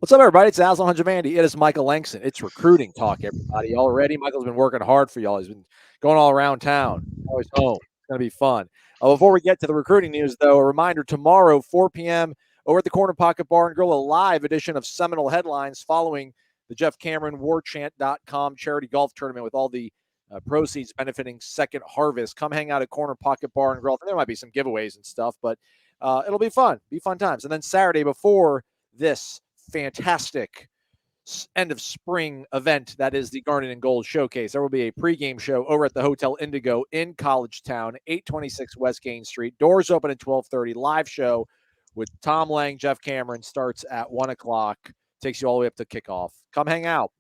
What's up, everybody? It's Aslan Hunjavandy. It is Michael Langston. It's recruiting talk, everybody. Already, Michael's been working hard for y'all. He's been going all around town. Now he's home. It's going to be fun. Before we get to the recruiting news, though, a reminder tomorrow, 4 p.m., over at the Corner Pocket Bar and Grill, a live edition of Seminole Headlines following the Jeff Cameron Warchant.com charity golf tournament with all the proceeds benefiting Second Harvest. Come hang out at Corner Pocket Bar and Grill. There might be some giveaways and stuff, but it'll be fun. Be fun times. And then Saturday before this fantastic end of spring event that is the Garnet and Gold Showcase. There will be a pregame show over at the Hotel Indigo in College Town, 826 West Gain Street. Doors open at 12:30. Live show with Tom Lang, Jeff Cameron starts at 1 o'clock. Takes you all the way up to kickoff. Come hang out.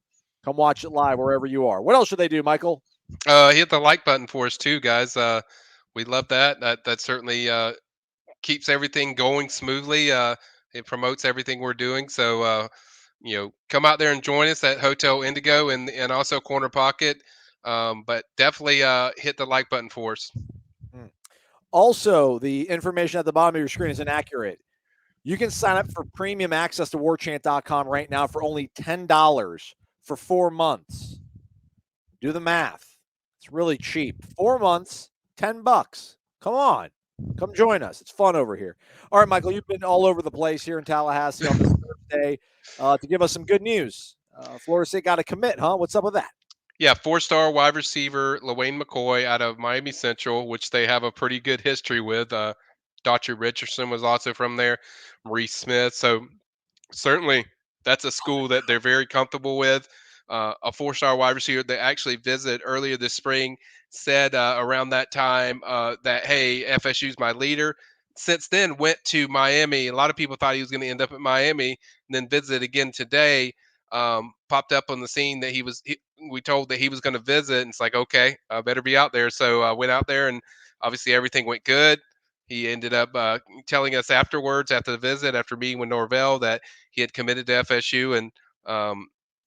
Come watch it live wherever you are. What else should they do, Michael? Hit the like button for us too, guys. We love that. That certainly keeps everything going smoothly. It promotes everything we're doing. So come out there and join us at Hotel Indigo and also Corner Pocket. But definitely hit the like button for us. Also, the information at the bottom of your screen is inaccurate. You can sign up for premium access to warchant.com right now for only $10 for 4 months. Do the math. It's really cheap. 4 months, $10. Come on. Come join us. It's fun over here. All right, Michael, you've been all over the place here in Tallahassee on this Thursday to give us some good news. Florida State got a commit, huh? What's up with that? Yeah, four-star wide receiver Lawayne McCoy out of Miami Central, which they have a pretty good history with. Daughtry Richardson was also from there, Maurice Smith. So certainly that's a school that they're very comfortable with. A four-star wide receiver they actually visited earlier this spring said around that time that, hey, FSU's my leader. Since then, went to Miami. A lot of people thought he was going to end up at Miami, and then visited again today. Popped up on the scene that we told that he was going to visit, and it's like, okay, I better be out there. So I went out there, and obviously everything went good. He ended up telling us afterwards, after the visit, after meeting with Norvell, that he had committed to FSU, and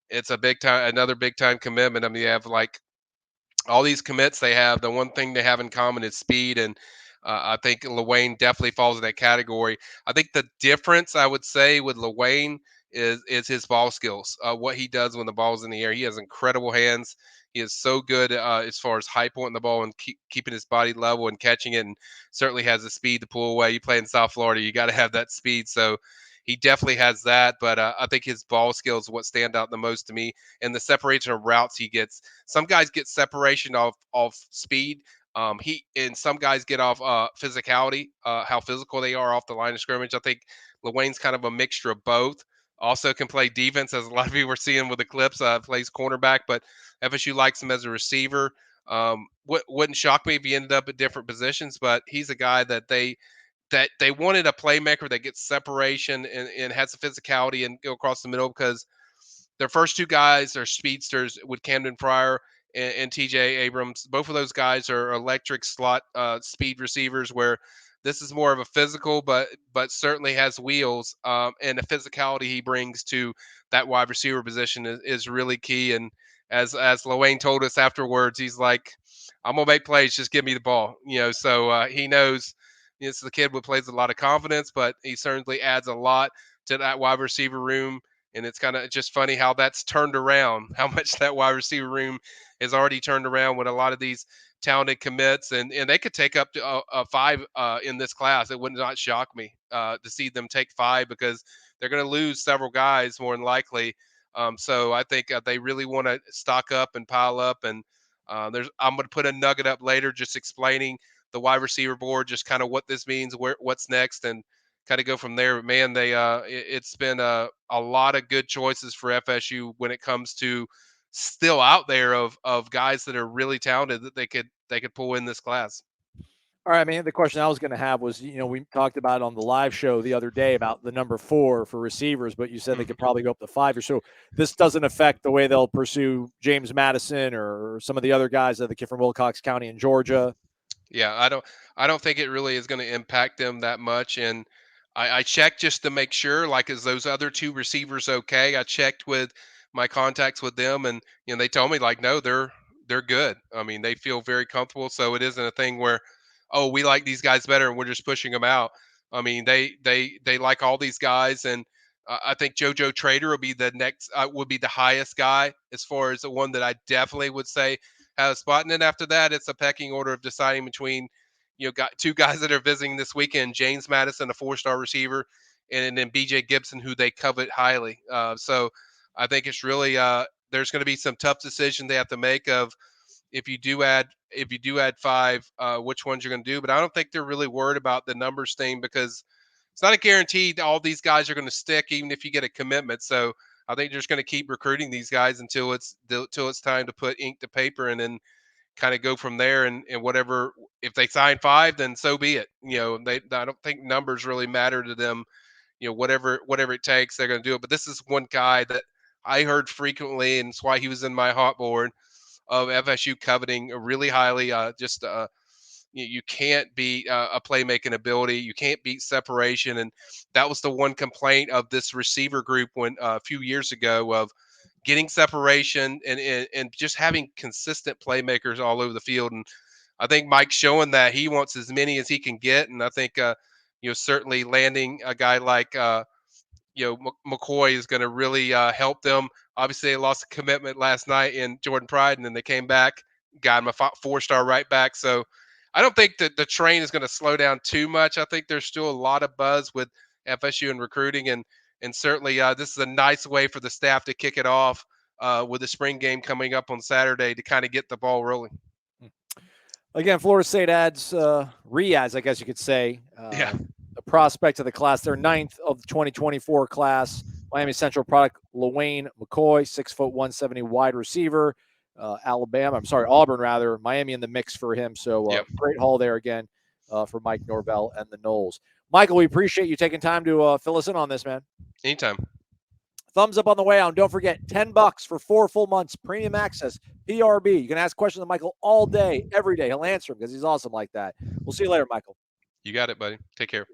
it's another big time commitment. I mean, you have like all these commits. They have the one thing they have in common is speed, and I think Lawayne definitely falls in that category. I think the difference I would say with Lawayne is his ball skills. What he does when the ball's in the air, he has incredible hands. He is so good as far as high pointing the ball and keeping his body level and catching it, and certainly has the speed to pull away. You play in South Florida, you got to have that speed. So he definitely has that, but I think his ball skills is what stand out the most to me, and the separation of routes he gets. Some guys get separation off speed. He and some guys get off physicality, how physical they are off the line of scrimmage. I think Lawayne's kind of a mixture of both. Also can play defense, as a lot of people are seeing with the clips. Plays cornerback, but FSU likes him as a receiver. Wouldn't shock me if he ended up at different positions, but he's a guy that they wanted a playmaker that gets separation and has the physicality and go across the middle, because their first two guys are speedsters with Camden Pryor and TJ Abrams. Both of those guys are electric slot speed receivers, where this is more of a physical, but certainly has wheels, and the physicality he brings to that wide receiver position is really key. And as Lawayne told us afterwards, he's like, I'm gonna make plays, just give me the ball. So he knows this is a kid who plays a lot of confidence, but he certainly adds a lot to that wide receiver room. And it's kind of just funny how that's turned around, how much that wide receiver room is already turned around with a lot of these talented commits. And they could take up to five in this class. It would not shock me to see them take five, because they're going to lose several guys more than likely. So I think they really want to stock up and pile up. And I'm going to put a nugget up later just explaining the wide receiver board, just kind of what this means, what's next, and kind of go from there. But man, it's been a lot of good choices for FSU when it comes to still out there of guys that are really talented that they could pull in this class. All right, man. The question I was going to have was, we talked about on the live show the other day about the number 4 for receivers, but you said they could probably go up to 5 or so. This doesn't affect the way they'll pursue James Madison or some of the other guys that the kid from Wilcox County in Georgia. Yeah, I don't think it really is going to impact them that much. And I checked just to make sure, like, is those other two receivers okay? I checked with my contacts with them, and they told me, like, no, they're good. I mean, they feel very comfortable. So it isn't a thing where, oh, we like these guys better and we're just pushing them out. I mean, they like all these guys, and I think JoJo Trader will be the next, would be the highest guy as far as the one that I definitely would say has a spot. And then after that, it's a pecking order of deciding between, got two guys that are visiting this weekend: James Madison, a 4-star receiver, and then BJ Gibson, who they covet highly. So I think it's really there's going to be some tough decisions they have to make of if you do add 5, which ones you're going to do. But I don't think they're really worried about the numbers thing because it's not a guarantee that all these guys are going to stick, even if you get a commitment. So I think they're just going to keep recruiting these guys until it's time to put ink to paper, and then kind of go from there. And whatever, if they sign 5, then so be it. I don't think numbers really matter to them. Whatever it takes, they're going to do it. But this is one guy that I heard frequently, and it's why he was in my hot board of FSU coveting really highly. You can't beat a playmaking ability. You can't beat separation, and that was the one complaint of this receiver group when a few years ago of getting separation and just having consistent playmakers all over the field. And I think Mike's showing that he wants as many as he can get, and I think certainly landing a guy like McCoy is going to really help them. Obviously, they lost a commitment last night in Jordan Pride, and then they came back, got him a 4-star right back. So I don't think that the train is going to slow down too much. I think there's still a lot of buzz with FSU and recruiting, and certainly this is a nice way for the staff to kick it off with the spring game coming up on Saturday to kind of get the ball rolling. Again, Florida State adds re-adds, I guess you could say. Yeah. The prospect of the class. They're 9th of the 2024 class. Miami Central product, Lawayne McCoy, 6', 170 wide receiver. Auburn rather. Miami in the mix for him. So Yep. great haul there again for Mike Norvell and the Noles. Michael, we appreciate you taking time to fill us in on this, man. Anytime. Thumbs up on the way out. Don't forget, $10 for 4 full months, premium access, PRB. You can ask questions of Michael all day, every day. He'll answer them because he's awesome like that. We'll see you later, Michael. You got it, buddy. Take care.